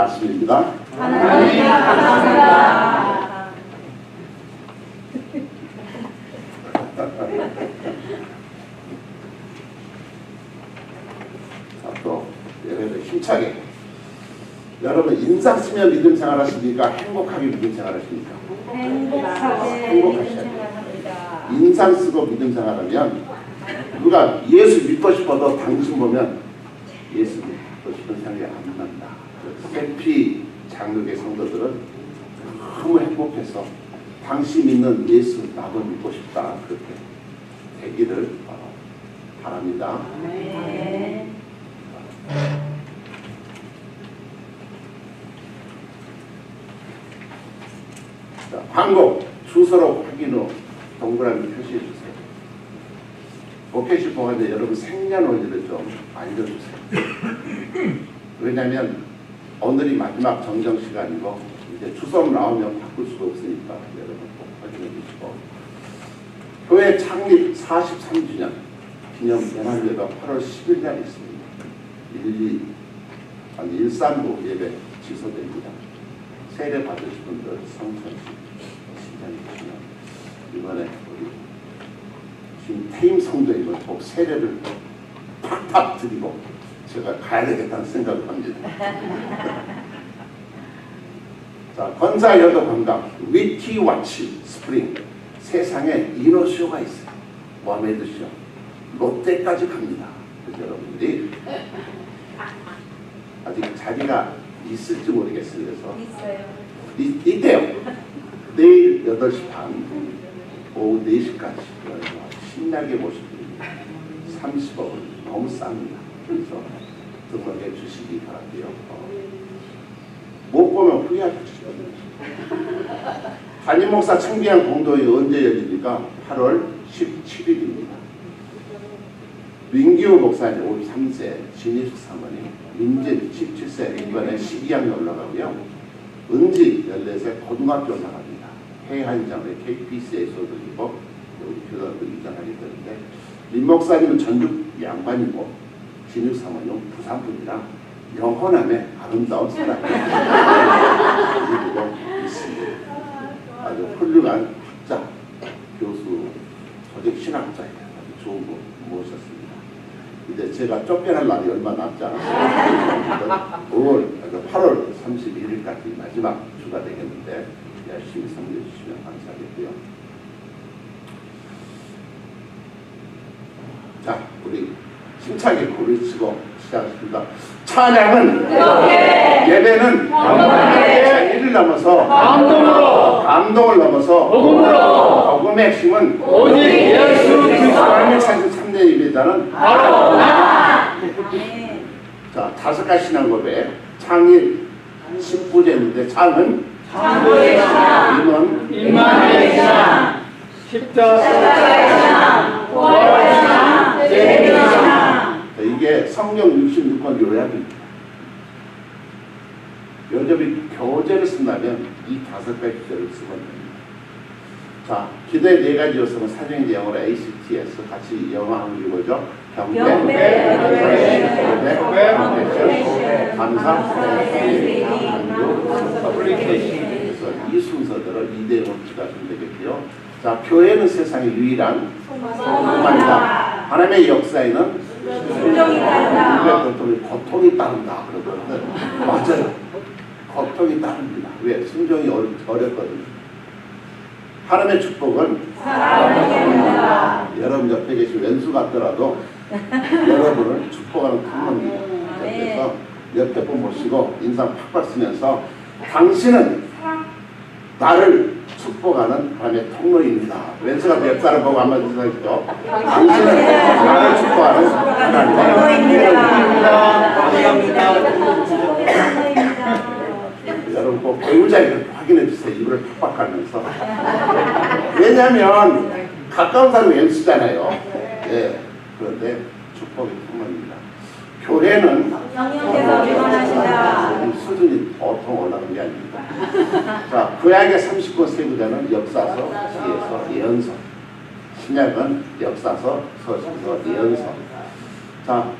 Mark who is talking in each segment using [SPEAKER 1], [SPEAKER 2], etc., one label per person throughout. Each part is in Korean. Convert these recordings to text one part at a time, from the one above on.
[SPEAKER 1] 말씀입니다.
[SPEAKER 2] 하나님 감사합니다.
[SPEAKER 1] 또 예배를 힘차게. 여러분 인상 쓰면 믿음 생활하십니까? 행복하게 믿음 생활하십니까? 행복하셔야 돼요. 인상 쓰고 믿음 생활하면 누가 예수 믿고 싶어도 당신 보면 예수 믿고 싶은 생각이 안 난다. 세피 장로교 성도들은 너무 행복해서 당신 믿는 예수 나도 믿고 싶다. 그렇게 되기를 바랍니다. 네. 자, 광고 주소로 확인 후 동그라미 표시해 주세요. 목회식 보관대 여러분 생년월일을 좀 알려주세요. 왜냐하면 오늘이 마지막 정정 시간이고 이제 주소 나오면 바꿀 수가 없으니까 여러분 꼭 확인해 주시고, 교회 창립 43주년 기념 연합예배가 8월 10일 날 있습니다. 139 예배 취소됩니다. 세례 받으실 분들 성천시 신장이 되시면 이번에 우리 지금 태임 성도님은 꼭 세례를 팍팍 드리고 제가 가야 되겠다는 생각을 합니다. 자, 권사 여도 건강 위키워치 스프링 세상에 이노쇼가 있어요. 모하메드쇼 롯데까지 갑니다. 그래서 여러분들이 아직 자리가 있을지 모르겠어요. 그래서 있대요. 내일 8시 반 오후 4시까지 신나게 모십니다. 30억은 너무 쌉니다. 그래서 등록해 주시기 바랍니다. 못 보면 후회하시죠. 담임 목사 청기한 공도회 언제 열립니까? 8월 17일입니다. 민기호 목사님 53세, 진희숙 사모님, 민진 17세 이번에 12학년 올라가고요. 은지 14세 고등학교 나갑니다. 해한장에 KPC에 소속이고 우리 교단도 입장하게 되는데, 민 목사님은 전주 양반이고 진희숙 사모님은 부산분이라 영혼함에 아름다운 사람이고 있습니다. 아주 훌륭한 학자, 교수, 조직 신학자예요. 아주 좋은 분 모셨습니다. 이제 제가 쫓겨날 날이 얼마 남지 않았어요. 8월 31일까지 마지막 주가 되겠는데 열심히 섬겨 주시면 감사하겠고요. 자, 우리 힘차게 고르시고 시작하겠습니다. 찬양은 예배는 자기를 넘어서 감동을 넘어서 복음의 핵심은 오직 예수 그리스도를 찾은 참된 예배자는 바로 나. 자, 5가지 신앙 고백. 창일 10부제인데 창은 창조의 신앙, 임마누엘의 신앙, 십자가의 신앙, 부활의 신앙, 재림의 신앙. 이게 성경 66권 요약입니다. 요즘 교재를 쓴다면 이 5가지 주제를 쓰면 됩니다. 자, 기도의 4가지 요소는 사정인지 영어로 ACTS 같이 영어 한번 읽어보죠. 경배, 감사, 그래서 이 순서대로 2대1로 기도하시면 되겠고요. 자, 교회는 세상의 유일한 소망이다. 하나님의 역사에는 순종이 따른다. 고통이 따른다. 그러거든요. 맞아요. 고통이 따릅니다. 왜? 순종이 어렵거든요. 하나님의 축복은 사랑입니다. 여러분 옆에 계신 왼수 같더라도 여러분을 축복하는 통로입니다. 그래서 옆에 분 모시고 인상 팍팍 쓰면서 당신은 나를 축복하는 하나님의 통로입니다. 왼수가 옆사람 보고 한번 인사해주죠. 당신은 나를 축복하는 하나님의 통로입니다. 여러분 꼭 배우자에게 확인해 주세요. 입을 팍팍 하면서. 왜냐하면 가까운 사람이 왼수잖아요. 예. 그런데 축복의 통로입니다. 교회는
[SPEAKER 2] 성령께서 주관하신다.
[SPEAKER 1] 수준이 보통 올라가는 게 아닙니다. 자, 구약의 39 세부자는 역사서, 지혜서, 예언서. 신약은 역사서, 서신서, 예언서. 자,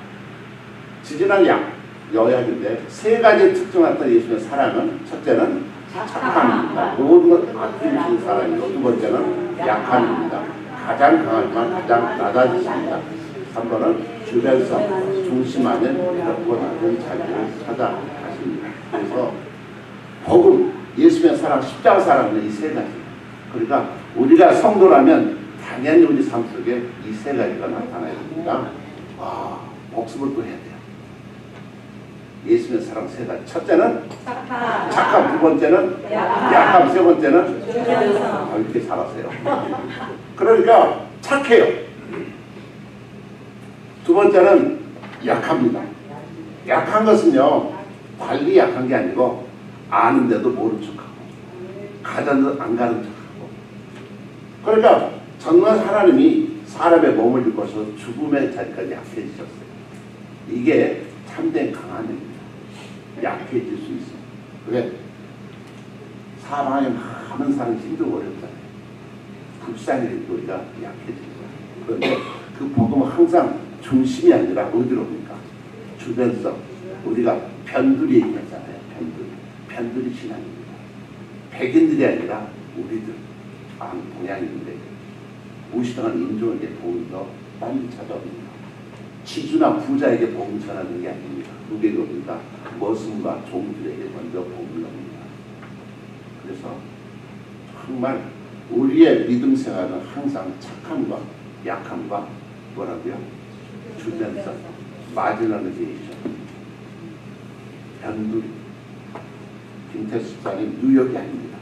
[SPEAKER 1] 지지난 양 여약인데 세 가지 특징을 나타낸 예수님의 사랑은 첫째는 착함입니다. 모든 것 아끼는 사랑이고 두 번째는 약함입니다. 가장 강하지만 가장 낮아지십니다. 3번은 주변성, 중심 안에 이렇고 낮은 자기를 찾아가십니다. 그래서 복음, 예수님의 사랑, 십자가 사랑은 이 세 가지. 그러니까 우리가 성도라면 당연히 우리 삶 속에 이 세 가지가 나타나야 됩니다. 복습을 또 해야 돼요. 예수님의 사랑 세 가지. 첫째는 착함, 두 번째는 약함, 세 번째는 이렇게 살았어요. 그러니까 착해요. 두 번째는 약합니다. 약한 것은요, 달리 약한 게 아니고 아는데도 모른 척하고 가자도 안 가는 척하고. 그러니까 정말 하나님이 사람의 몸을 입고서 죽음의 자리까지 약해지셨어요. 이게 참된 강한 힘입니다. 약해질 수 있어요. 왜? 사방에 많은 사람이 힘들고 어렵잖아요. 불쌍히 우리가 약해진 거예요. 그런데 그 복음은 항상 중심이 아니라 어디로 옵니까? 주변성. 우리가 변두리 얘기하잖아요. 변두리 신앙입니다. 백인들이 아니라 우리들, 동양인들에게 무시당한 인종에게 복음이 더 빨리 찾아옵니다. 지주나 부자에게 복음 전하는 게 아닙니다. 그게 옵니다. 머슴과 종들에게 먼저 복음을 옵니다. 그래서 정말 우리의 믿음 생활은 항상 착함과 약함과 뭐라고요? 주변성, 마지노라이제이션, 변두리. 김태수 집사님 뉴욕이 아닙니다.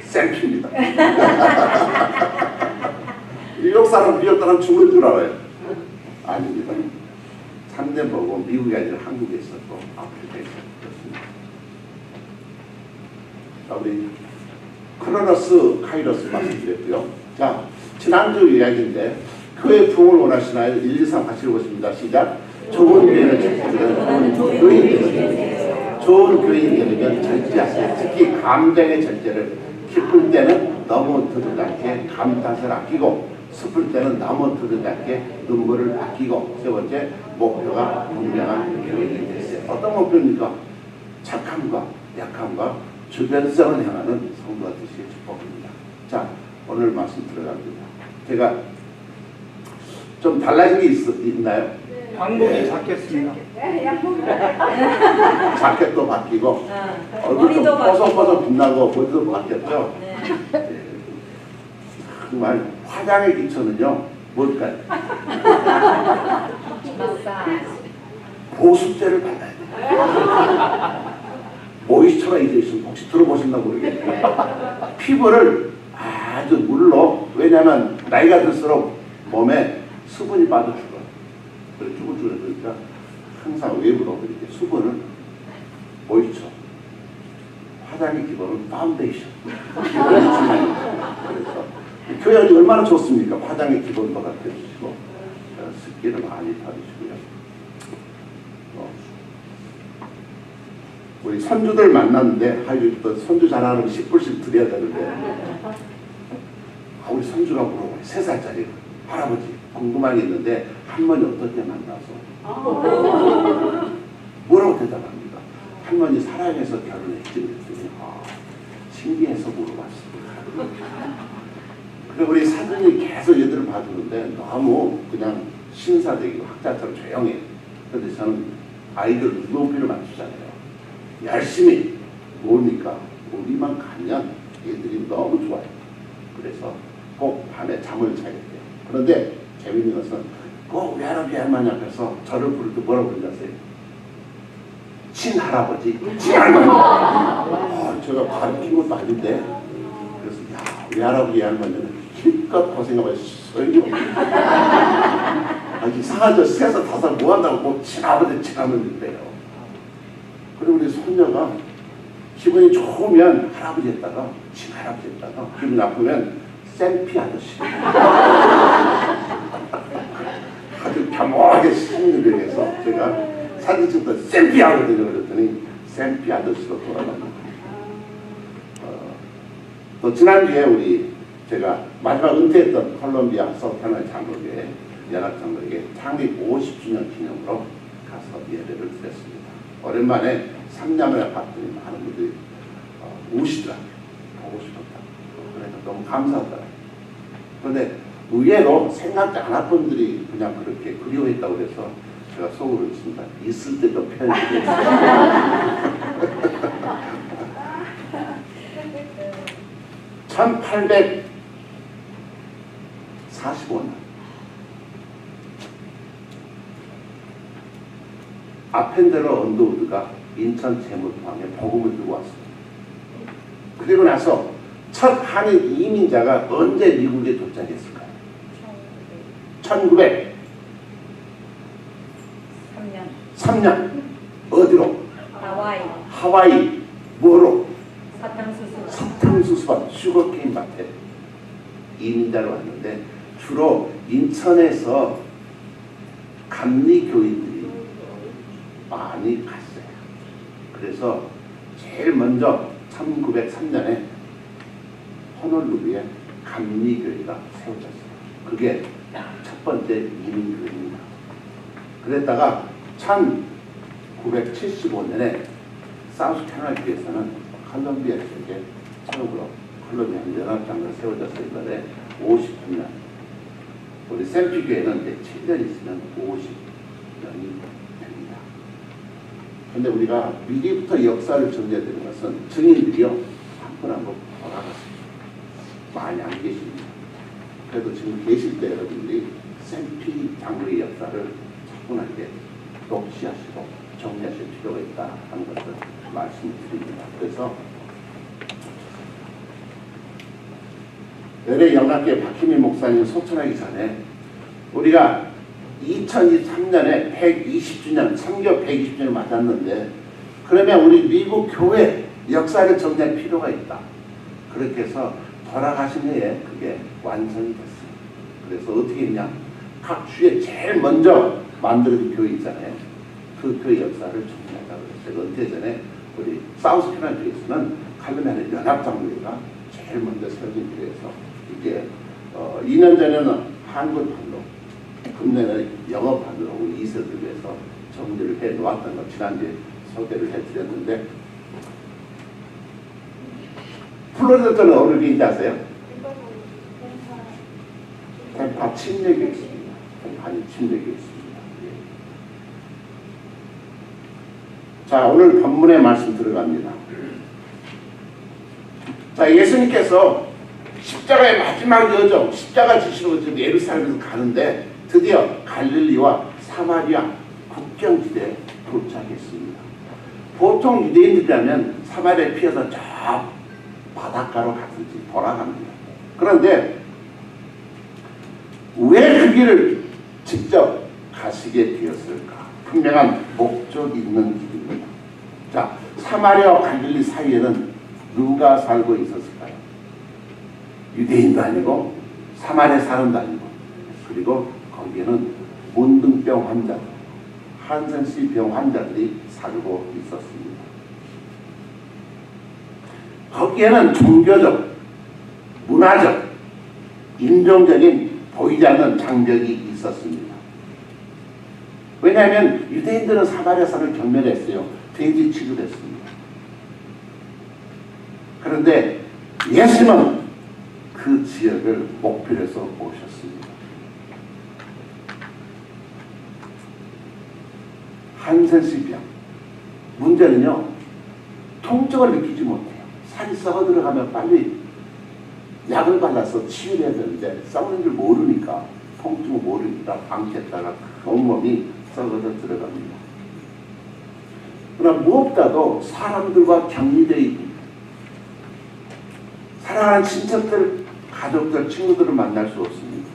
[SPEAKER 1] 샘피입니다. 뉴욕 사람 죽을 줄 알아요. 아닙니다. 참된 복음 미국이 아니라 한국에 있었고 아프리카에 있었습니다. 자, 우리 크로노스 카이로스 말씀드렸고요. 자, 지난주 이야기인데 교회 부흥을 원하시나요? 1, 2, 3 같이 읽어보십니다. 시작. 좋은 교회를 찾기는 좋은 교인이 좋은 교인이 되려면 절제하세요. 특히 감정의 절제를 기쁠 때는 너무 들지 않게 감탄을 아끼고 슬플 때는 너무 들지 않게 눈물을 아끼고 세 번째 목표가 분명한 교인이 되세요. 어떤 목표입니까? 착함과 약함과 주변성을 향하는 성도가 되시길 축복합니다. 자, 오늘 말씀 들어갑니다. 제가 좀 달라진 게 있나요?
[SPEAKER 3] 방법이 작겠습니다.
[SPEAKER 1] 자켓도 바뀌고 얼굴도 뽀송뽀송 빛나고 머리도 바뀌었죠. 네. 정말 화장의 기초는요 뭘까요? 보습제를 발라야 돼요. 모이스처라이제이션 혹시 들어보셨나 모르겠어요. 피부를 아주 물로, 왜냐하면 나이가 들수록 몸에 수분이 빠져 죽어요. 그래서 그러니까 항상 외부로 이렇게 수분을 모이스처, 화장의 기본은 파운데이션. 그래서 교양이 얼마나 좋습니까? 화장의 기본도 갖다 주시고 습기를 많이 타주시고요. 우리 선주들 만났는데 또 선주 잘하는 10불씩 드려야 되는데 우리 선주가 물어봐요. 3살짜리 할아버지 궁금한 게 있는데 할머니 어떻게 만나서 뭐라고 대답합니까? 할머니 사랑해서 결혼했지 그랬더니 신기해서 물어봤습니다. 그리고 우리 사장님이 계속 얘들을 봐주는데 너무 그냥 신사적이고 학자처럼 조용해요. 그런데 저는 아이들 눈높이를 맞추잖아요. 열심히 모으니까 우리만 가면 얘들이 너무 좋아요. 그래서 꼭 밤에 잠을 자게 돼요. 그런데 재밌는 것은 꼭 외할아버지 할머니 앞에서 저를 부를 때 뭐라고 부르셨어요? 친할아버지, 친할머니. 제가 가르친 것도 아닌데 그래서 외할아버지 할머니는 힘껏 고생하고 소용이 이상하죠. 3살 5살 뭐 한다고 꼭 친아버지 친할머니 돼요. 그리고 우리 손녀가 기분이 좋으면 할아버지 했다가 친할아버지 했다가 기분이 나쁘면 샘피 아저씨 아주 겸허하게 시키는 해서 제가 사진 찍다 샘피 하거든요. 그랬더니 샘피 아저씨로 돌아갑니다. 또 지난주에 우리 제가 마지막 은퇴했던 콜롬비아 서태나 장로교회 연합장로에게 창립 50주년 기념으로 가서 예배를 드렸습니다. 오랜만에 상담을 봤더니 많은 분들이 오시더라고요. 보고 싶었다. 그래서 너무 감사하더라고요. 그런데 의외로 생각지 않았던 분들이 그냥 그렇게 그리워했다고 그래서 제가 속으로 있습니다. 있을 때도 표현했어요. 1845년 아펜데러 언더우드가 인천 제물포항에 복음을 들고 왔습니다. 그리고 나서 첫 한인 이민자가 언제 미국에 도착했을까요? 1903년. 어디로? 하와이. 뭐로? 사탕수수밭, 슈거케인 밭에 이민자로 왔는데 주로 인천에서 감리교인들이 많이 갔어요. 그래서 제일 먼저 1903년에 호놀룰루에 감리교회가 세워졌어요. 그게 첫 번째 이민교회입니다. 그랬다가 1975년에 사우스캐롤라이나주에서는 컬럼비아 쪽에 처음으로 컬럼비아 연합장로 세워져서 이번에 50주년. 우리 샘피교회는 이제 7년 있으면 50년이 됩니다. 그런데 우리가 미리부터 역사를 정리해드리는 것은 증인들이요 한 분 한 분 돌아갔습니다. 많이 안 계십니다. 그래도 지금 계실 때 여러분들이 샘피 장로의 역사를 차분하게 독시하시고 정리하실 필요가 있다 하는 것을 말씀드립니다. 그래서 열애 영락교회 박희미 목사님 소천하기 전에 우리가 2023년에 120주년, 선교 120주년을 맞았는데 그러면 우리 미국 교회 역사를 정리할 필요가 있다. 그렇게 해서 돌아가신 해에 그게 완성이 됐어요. 그래서 어떻게 했냐? 각 주에 제일 먼저 만들어진 교회 있잖아요. 그 교회 역사를 정리하자고 했어요. 은퇴 전에 우리 사우스캐롤라이나주에서는 칼르메네 연합장로회가 제일 먼저 세워진 교회에서 이게 2년 전에는 한글판로, 금년에는 영어판으로 우리 이세들을 위해서 정리를 해 놓았던 거 지난주에 소개를 해드렸는데 플로리다州는 어느 교회인지 아세요? 템파 침례교회 있습니다. 템파니 침례교회 있습니다. 예. 자, 오늘 본문의 말씀 들어갑니다. 자, 예수님께서 십자가의 마지막 여정, 십자가 지시로 지금 예루살렘에서 가는데 드디어 갈릴리와 사마리아 국경지대에 도착했습니다. 보통 유대인들이라면 사마리아에 피해서 저 바닷가로 갔을지 돌아갑니다. 그런데 왜 그 길을 직접 가시게 되었을까? 분명한 목적이 있는 길입니다. 자, 사마리아와 갈릴리 사이에는 누가 살고 있었을까요? 유대인도 아니고 사마리아 사람도 아니고 그리고 거기에는 문둥병 환자들, 한센시 병 환자들이 살고 있었습니다. 거기에는 종교적, 문화적, 인종적인 보이지 않는 장벽이 있었습니다. 왜냐하면 유대인들은 사마리아 사람을 경멸했어요. 돼지 취급했습니다. 그런데 예수님은 그 지역을 목표로 해서 오셨습니다. 한센시병 문제는요, 통증을 느끼지 못해요. 살이 썩어 들어가면 빨리 약을 발라서 치유를 해야 되는데 썩는 줄 모르니까, 통증을 모르니까 방치했다가 온몸이 썩어져 들어갑니다. 그러나 무엇보다도 사람들과 격리되어 있습니다. 사랑하는 친척들, 가족들, 친구들을 만날 수 없습니다.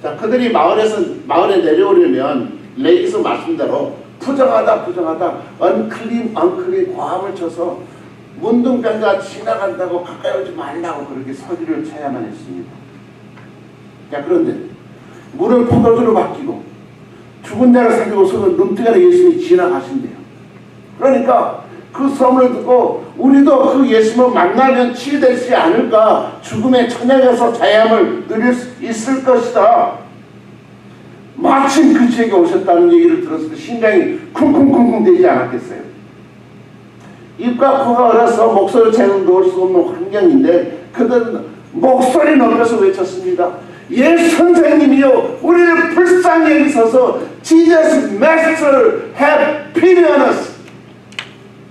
[SPEAKER 1] 자, 그들이 마을에 내려오려면 레이서 말씀대로 부정하다 언클린 과함을 쳐서 문둥병자 지나간다고 가까이 오지 말라고 그렇게 서기를 쳐야만 했습니다. 자, 그런데 물을 포도주로 바뀌고 죽은 자를 살리고서 눈뜨가는 예수님이 지나가신대요. 그러니까 그 소문을 듣고 우리도 그 예수님을 만나면 치유되지 않을까, 죽음의 천향에서 자유함을 누릴 수 있을 것이다. 마침 그 지역에 오셨다는 얘기를 들었을 때 심장이 쿵쿵쿵쿵 되지 않았겠어요? 입과 코가 얼어서 목소리를 제대로 놓을 수 없는 환경인데 그들은 목소리 높여서 외쳤습니다. 예 선생님이요, 우리를 불쌍히 여기소서. Jesus Master have pity on us.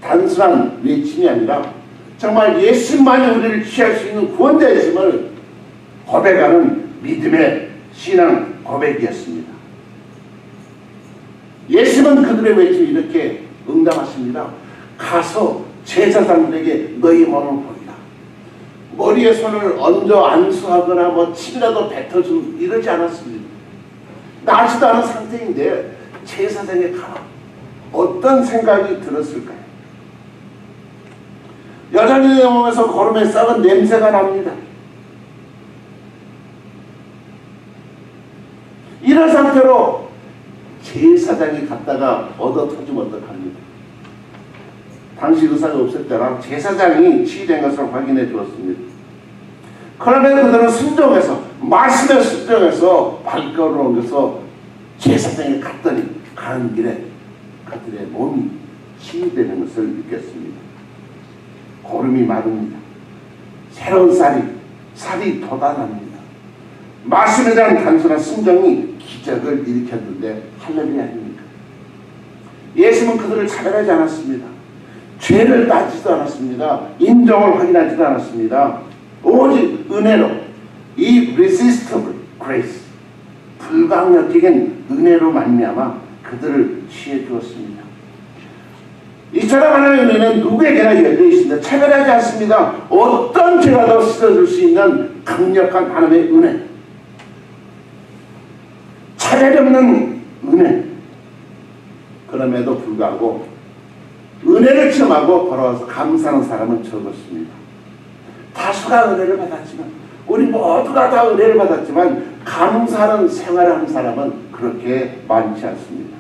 [SPEAKER 1] 단순한 외침이 아니라 정말 예수만이 우리를 취할 수 있는 구원자이심을 고백하는 믿음의 신앙 고백이었습니다. 예수는 그들의 외침에 이렇게 응답하십니다. 가서 제사장들에게 너희 몸을 보이라. 머리에 손을 얹어 안수하거나 뭐 침이라도 뱉어주고 이러지 않았습니다. 나지도 않은 상태인데 제사장에 가라. 어떤 생각이 들었을까요? 여전히 내 몸에서 거름에 썩은 냄새가 납니다. 이런 상태로 제사장이 갔다가 얻어 터지면 어떡합니까? 당시 의사가 없을 때랑 제사장이 치유된 것을 확인해 주었습니다. 그러면 그들은 순종해서 말씀에 순종해서 발걸음을 옮겨서 제사장에 갔더니 가는 길에 그들의 몸이 치유되는 것을 느꼈습니다. 고름이 마릅니다. 새로운 살이 돋아납니다. 말씀에 대한 단순한 순종이 기적을 일으켰는데 할렐루야입니까? 예수는 그들을 차별하지 않았습니다. 죄를 따지지도 않았습니다. 인정을 확인하지도 않았습니다. 오직 은혜로, 이 irresistible grace, 불강력적인 은혜로 말미암아 그들을 취해 주었습니다. 이처럼 하나님의 은혜는 누구에게나 열려 있습니다. 차별하지 않습니다. 어떤 죄가도 씻어줄 수 있는 강력한 하나님의 은혜, 차별이 없는 은혜. 그럼에도 불구하고 은혜를 체험하고 돌아와서 감사하는 사람은 적었습니다. 다수가 은혜를 받았지만, 우리 모두가 다 은혜를 받았지만 감사하는 생활하는 사람은 그렇게 많지 않습니다.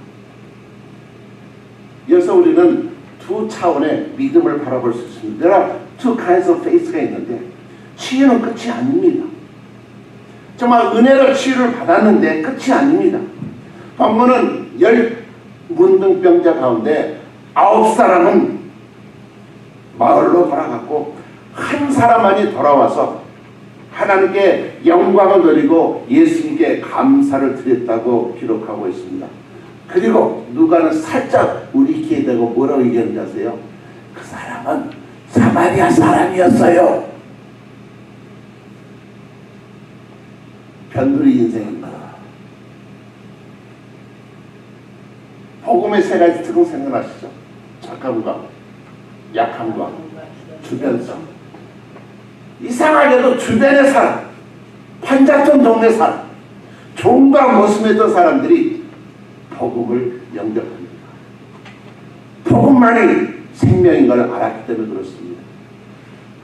[SPEAKER 1] 여기서 우리는 두 차원의 믿음을 바라볼 수 있습니다. There are two kinds of faith가 있는데 치유는 끝이 아닙니다. 정말 은혜로 치유를 받았는데 끝이 아닙니다. 본문은 10문둥병자 가운데 9사람은 마을로 돌아갔고 한 사람만이 돌아와서 하나님께 영광을 돌리고 예수님께 감사를 드렸다고 기록하고 있습니다. 그리고 누가는 살짝 우리 귀에 대고 뭐라고 얘기하는지 아세요? 그 사람은 사마리아 사람이었어요. 변두리 인생입니다. 복음의 세 가지 특징 생각나시죠? 착함과 약함과 주변성. 이상하게도 주변의 사람, 판잣돈 동네 사람, 종과 모습했던 사람들이 복음을 영접합니다. 복음만이 생명인 걸 알았기 때문에 그렇습니다.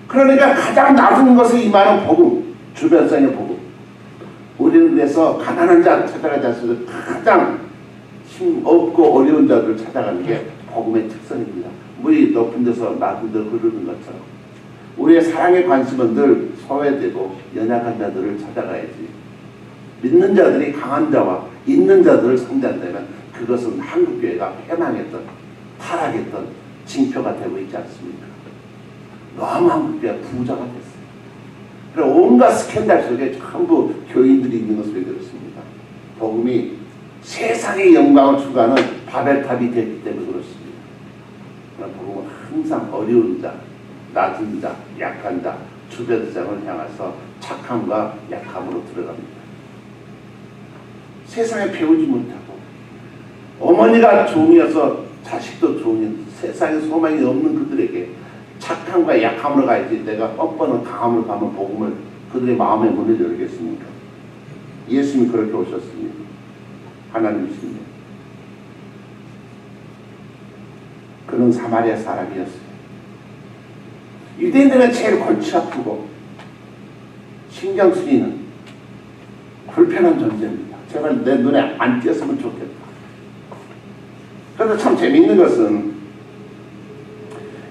[SPEAKER 1] 그러니까 가장 낮은 것에 임하는 복음, 주변성의 복음. 우리는 그래서 가난한 자를 찾아가지 않습니다. 가장 힘없고 어려운 자들을 찾아가는 게 복음의 특성입니다. 물이 높은 데서 낮은 데로 흐르는 것처럼 우리의 사랑의 관심은 늘 소외되고 연약한 자들을 찾아가야지. 믿는 자들이 강한 자와 있는 자들을 상대한다면 그것은 한국교회가 패망했던, 타락했던 징표가 되고 있지 않습니까? 너무 한국교회가 부자가 됐어요. 그래서 온갖 스캔들 속에 전부 교인들이 있는 것으로 들었습니다. 복음이 세상의 영광을 추구하는 바벨탑이 됐기 때문에 그렇습니다. 그러나 복음은 항상 어려운 자, 낮은 자, 약한 자, 주변장을 향해서 착함과 약함으로 들어갑니다. 세상에 배우지 못하고 어머니가 종이어서 자식도 종인 세상에 소망이 없는 그들에게 착함과 약함으로 가야지 내가 뻔뻔한 강함으로 가면 복음을 그들의 마음의 문을 열겠습니까? 예수님이 그렇게 오셨습니다. 하나님이십니다. 그는 사마리아 사람이었어요. 유대인들은 제일 골치 아프고 신경 쓰이는 불편한 존재입니다. 제발 내 눈에 안 띄었으면 좋겠다. 그런데 참 재미있는 것은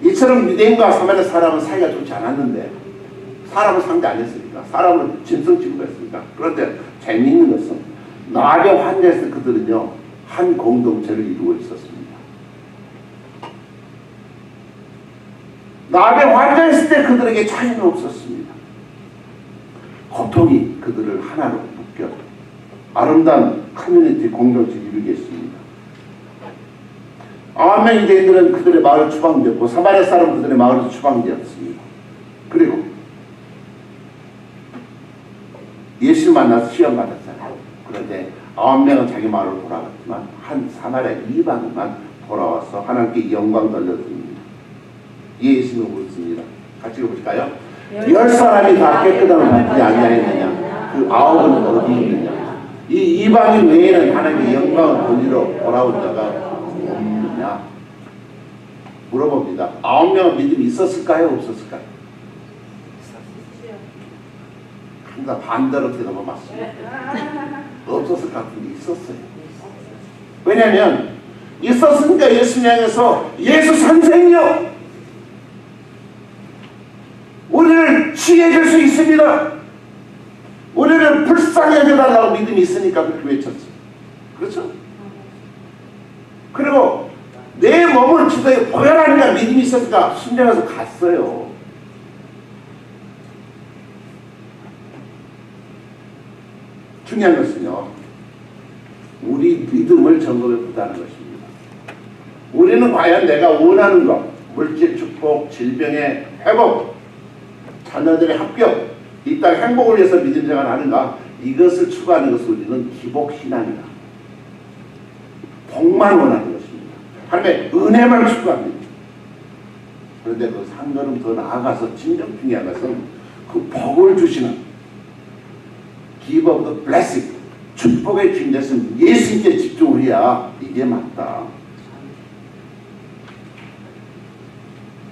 [SPEAKER 1] 이처럼 유대인과 사마리아 사람은 사이가 좋지 않았는데 사람을 상대 안 했으니까, 사람을 짐승 취급했으니까. 그런데 재미있는 것은 나병 환자였을 때 그들은요 한 공동체를 이루고 있었습니다. 나병 환자였을 때 그들에게 차이는 없었습니다. 고통이 그들을 하나로 묶여 아름다운 커뮤니티 공동체를 이루게 했습니다. 9명의 유대인들은 그들의 마을 추방되었고 사마리아 사람 그들의 마을에서 추방되었습니다. 그리고 예수를 만나서 시험 받았어요. 그런데 9명은 자기 마을로 돌아갔지만 한 사마리아 이방인만 돌아와서 하나님께 영광 돌려드립니다. 예수는 묻습니다. 같이 읽어볼까요? 10사람이 다 깨끗함을 받지 아니하였느냐? 그 9은 어디 있느냐? 이 이방인 외에는 하나님께 영광을 돌리러 돌아온 자가 없느냐? 물어봅니다. 9명은 믿음이 있었을까요? 없었을까요? 항상 반대로 대답을 맞습니다. 없었을 것 같은데 있었어요. 왜냐하면 있었으니까 예수님 향해서 예수 선생이요 우리를 치유해 줄 수 있습니다. 우리를 불쌍히 여겨달라고 믿음이 있으니까 그렇게 외쳤어요. 그렇죠? 그리고 내 몸을 주도에 보혈하니까 믿음이 있었으니까 순종해서 갔어요. 중요한 것은요 우리 믿음을 점검해 보자는 것입니다. 우리는 과연 내가 원하는 것 물질 축복, 질병의 회복, 자녀들의 합격, 이 땅 행복을 위해서 믿음 생활을 하는가? 이것을 추구하는 것을 우리는 기복신앙이다. 복만 원하는 것입니다. 하나님의 은혜만 추구합니다. 그런데 그 한 걸음 더 나아가서 진정 중요한 것은 그 복을 주시는 Give of the blessing, 축복의 주인 되신 예수님께 집중을 해야 이게 맞다.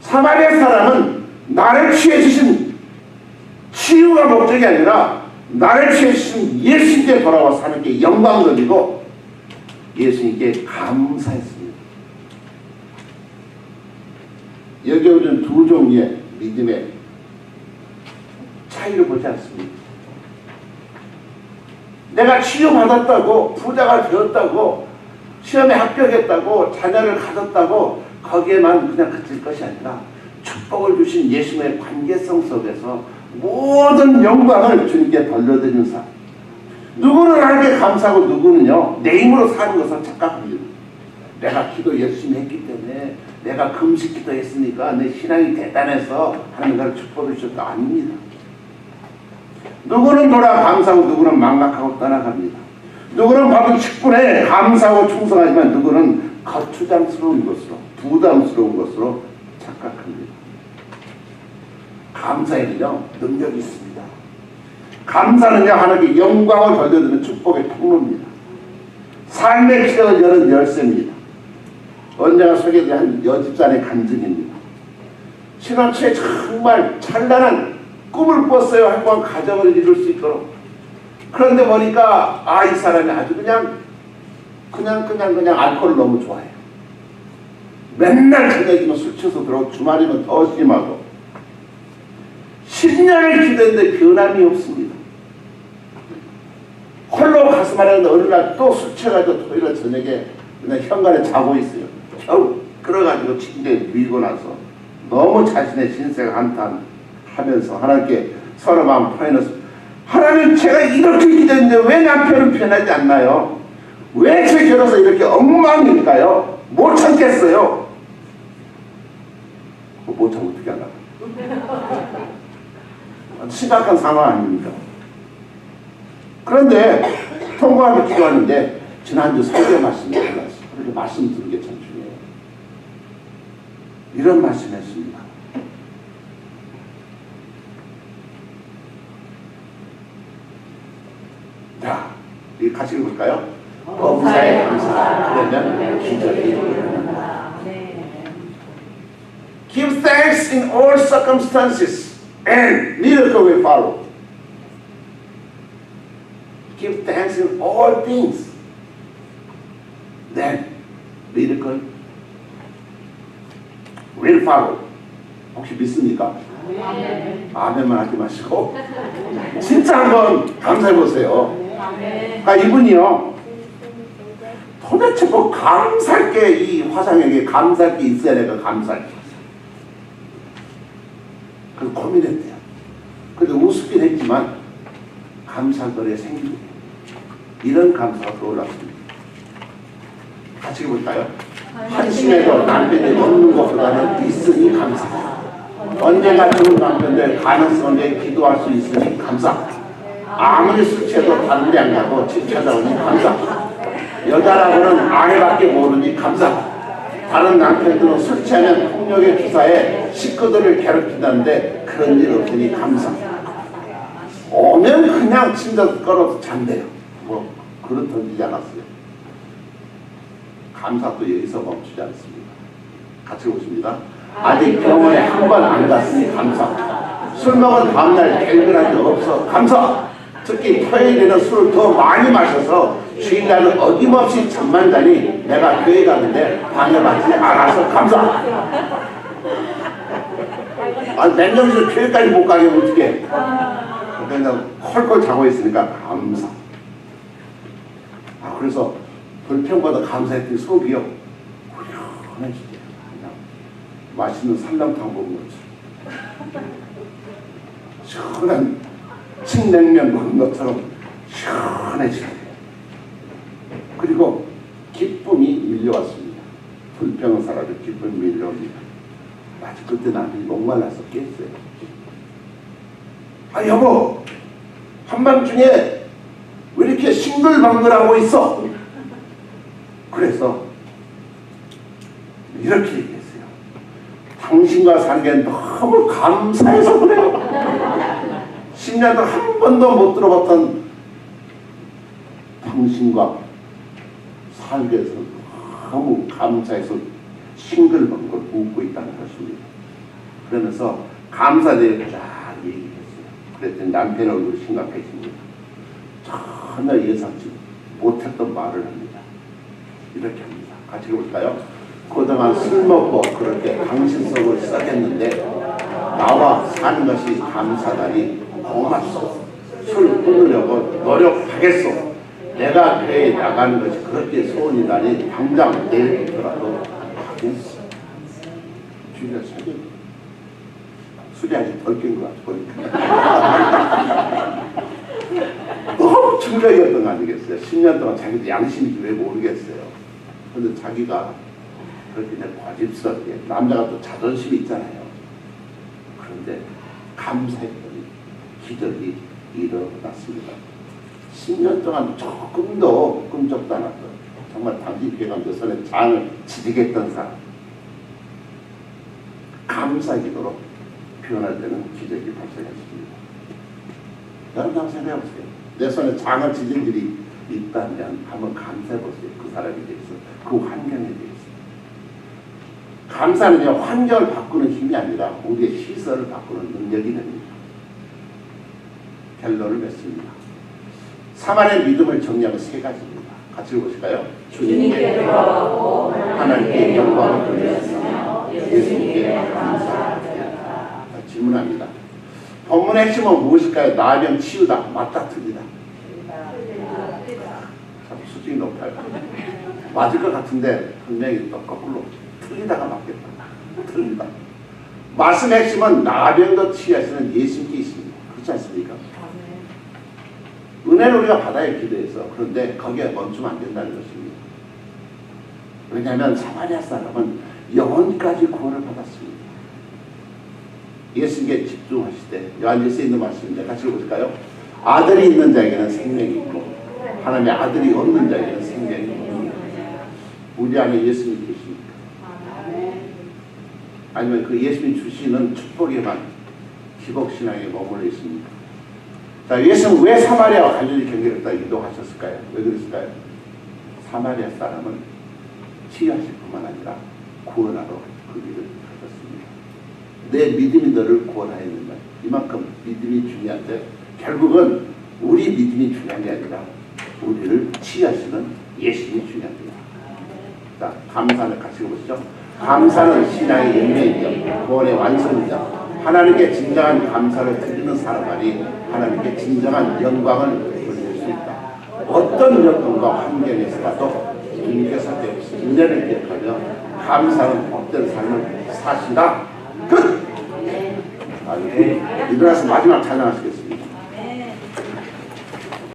[SPEAKER 1] 사마리아 사람은 나를 취해 주신 치유가 목적이 아니라 나를 취해 주신 예수님께 돌아와서 하나님께 영광 돌리고 예수님께 감사했습니다. 여기 우리는 두 종류의 믿음의 차이를 보지 않습니다. 내가 치유받았다고 부자가 되었다고 시험에 합격했다고 자녀를 가졌다고 거기에만 그냥 그칠 것이 아니라 축복을 주신 예수님의 관계성 속에서 모든 영광을 주님께 돌려드리는 삶. 누구는 하나님께 감사하고 누구는요 내 힘으로 사는 것을 착각합니다. 내가 기도 열심히 했기 때문에 내가 금식 기도했으니까 내 신앙이 대단해서 하나님 나를 축복해 주셨다. 아닙니다. 누구는 돌아 감사하고 누구는 망각하고 떠나갑니다. 누구는 받은 직분에 감사하고 충성하지만 누구는 거추장스러운 것으로 부담스러운 것으로 착각합니다. 감사에는요 능력이 있습니다. 감사는요 하나님께 영광을 돌려드리는 축복의 통로입니다. 삶의 길을 여는 열쇠입니다. 언제나 소개된 여집산의 간증입니다. 신혼 초에 정말 찬란한 꿈을 꿨어요. 행복한 가정을 이룰 수 있도록. 그런데 보니까 이 사람이 아주 그냥 알코올을 너무 좋아해요. 맨날 저녁이면 술 취해서 들어오고 주말이면 더 심하고 10년을 기도했는데 변함이 없습니다. 홀로 가슴 앓았는데 어느 날 또 술 취해가지고 토요일 저녁에 그냥 현관에 자고 있어요. 겨우 그래가지고 침대에 누이고 나서 너무 자신의 신생 한탄하면서 하나님께 서로 마음 표현해서 하나님 제가 이렇게 기도했는데 왜 남편은 변하지 않나요? 왜 제 결혼서 이렇게 엉망일까요? 못 참겠어요. 못 참고 어떻게 하나? 심각한 상황 아닙니까? 그런데 통과하며 기도하는데 지난주 설교 말씀이 올라왔어요. 그렇게 말씀 듣는 게 참 중요해요. 이런 말씀했습니다. 자, 이 같이 읽을까요? 범사에 감사, 그러면 기적이 일어난다. Give thanks in all circumstances and miracle will follow. Give thanks in all things. Then miracle will follow. 혹시 믿습니까? 아멘만 하지 마시고 진짜 한번 감사해 보세요. 그러니까 이분이요, 도대체 뭐 감사할 게, 이 화상에게 감사할 게 있어야 내가 감사할 게. 그래서 고민했대요. 근데 우습긴 했지만 감사할 거리에 생기고 이런 감사가 떠올랐습니다. 같이 해볼까요? 한심해도 남편이 없는 것보다는 있으니 감사. 언젠가 좋은 남편들 가능성을 내 기도할 수 있으니 감사. 아무리 술 취해도 다른 데 안 가고 집 찾아오니 감사. 여자라고는 아내밖에 모르니 감사. 다른 남편들은 술 취하면 폭력의 주사에 식구들을 괴롭힌다는데 그런 일 없으니 감사. 오면 그냥 침대 걸어서 잔대요. 뭐 그런 던지지 않았어요. 감사도 여기서 멈추지 않습니다. 같이 보십니다. 아직 병원에 한 번 안 갔으니 감사. 술 먹은 다음날 결근한 적 없어 감사. 특히 토요일에는 술을 더 많이 마셔서 주일날은 어김없이 잠만 자니 내가 교회 가는데 방해받지 않아서 감사. 맨정신에 교회까지 못 가게 어떡해. 그냥 콜콜 자고 있으니까 감사. 그래서 불평보다 감사했더니 속이요 후련해지대요. 그냥 맛있는 설렁탕 먹은 것처럼 시원한 칡냉면 먹은 것처럼 시원해지대요. 그리고 기쁨이 밀려왔습니다. 불평은 사라져 기쁨이 밀려옵니다. 마치 그때 남편이 목말라서 깼어요. 여보, 한밤중에 왜 이렇게 싱글벙글하고 있어? 그래서 이렇게 얘기했어요. 당신과 사는 게 너무 감사해서 그래요. 10년도 한 번도 못 들어봤던 당신과 살게 해서 너무 감사해서 싱글벙글 웃고 있다는 것입니다. 그러면서 감사대에 쫙 얘기했어요. 그랬더니 남편 얼굴이 심각해집니다. 전혀 예상치 못했던 말을 합니다. 이렇게 합니다. 같이 해볼까요? 그동안 술 먹고 그렇게 당신 속을 썩였는데 나와 사는 것이 감사다니 고맙소. 술 끊으려고 노력하겠소. 내가 교회에 나가는 것이 그렇게 소원이라니 당장 내일부터라도 하겠소. 주위가 사귀어. 술이 아직 덜 깬 것 같아 보니까. 너무 충격이었던 거 아니겠어요? 10년 동안 자기도 양심인지 왜 모르겠어요. 근데 자기가 그렇게 그냥 고집스럽게, 남자가 또 자존심이 있잖아요. 그런데 감사했더니 기적이 일어났습니다. 10년 동안 조금도 꿈쩍도 않았던, 정말 당신 교회가 몇 손에 장을 지지겠던 사람, 감사 기도로 표현할 때는 기적이 발생했습니다. 여러분 한번 생각해보세요. 내 손에 장을 지진 일이 있다면 한번 감사해보세요. 그 사람에 대해서, 그 환경에 대해서. 감사는요, 환경을 바꾸는 힘이 아니라 우리의 시설을 바꾸는 능력이 됩니다. 결론을 맺습니다. 사만의 믿음을 정리하면 세 가지입니다. 같이 읽어보실까요?
[SPEAKER 2] 주님께 돌아가고
[SPEAKER 1] 하나님께 영광을 돌렸으며 예수님께 감사드렸다. 질문합니다. 본문의 핵심은 무엇일까요? 나병 치유다. 맞다, 틀리다. 참 수준이 높아요. 맞을 것 같은데 분명히 또 거꾸로 틀리다가 맞겠다. 틀리다. 말씀의 핵심은 나병도 치유하시는 예수님께 있습니다. 그렇지 않습니까? 은혜를 우리가 받아야 기도해서. 그런데 거기에 멈추면 안 된다는 것입니다. 왜냐하면 사마리아 사람은 영혼까지 구원을 받았습니다. 예수님께 집중하실 때 요한일서에 있는 말씀인데 같이 읽어볼까요? 아들이 있는 자에게는 생명이 있고 하나님의 아들이 없는 자에게는 생명이 없습니다. 우리 안에 예수님이 계십니까? 아니면 그 예수님이 주시는 축복에만 기복신앙에 머물러 있습니까? 자, 예수는 왜 사마리아와 갈릴리 경계를 다 이동하셨을까요? 왜 그랬을까요? 사마리아 사람은 치유하실 뿐만 아니라 구원하러 그 길을 가셨습니다. 내 믿음이 너를 구원하였는가? 이만큼 믿음이 중요한데 결국은 우리 믿음이 중요한 게 아니라 우리를 치유하시는 예수님이 중요합니다. 자, 감사는 같이 보시죠. 감사는 신앙의 열매이며 구원의 완성이다. 하나님께 진정한 감사를 드리는 사람만이 하나님께 진정한 영광을 돌릴 수 있다. 어떤 여건과 환경에서라도 주님께서 인내를 기억하며 감사하는 복된 삶을 사시라. 끝! 일어나서 마지막 찬양하시겠습니다.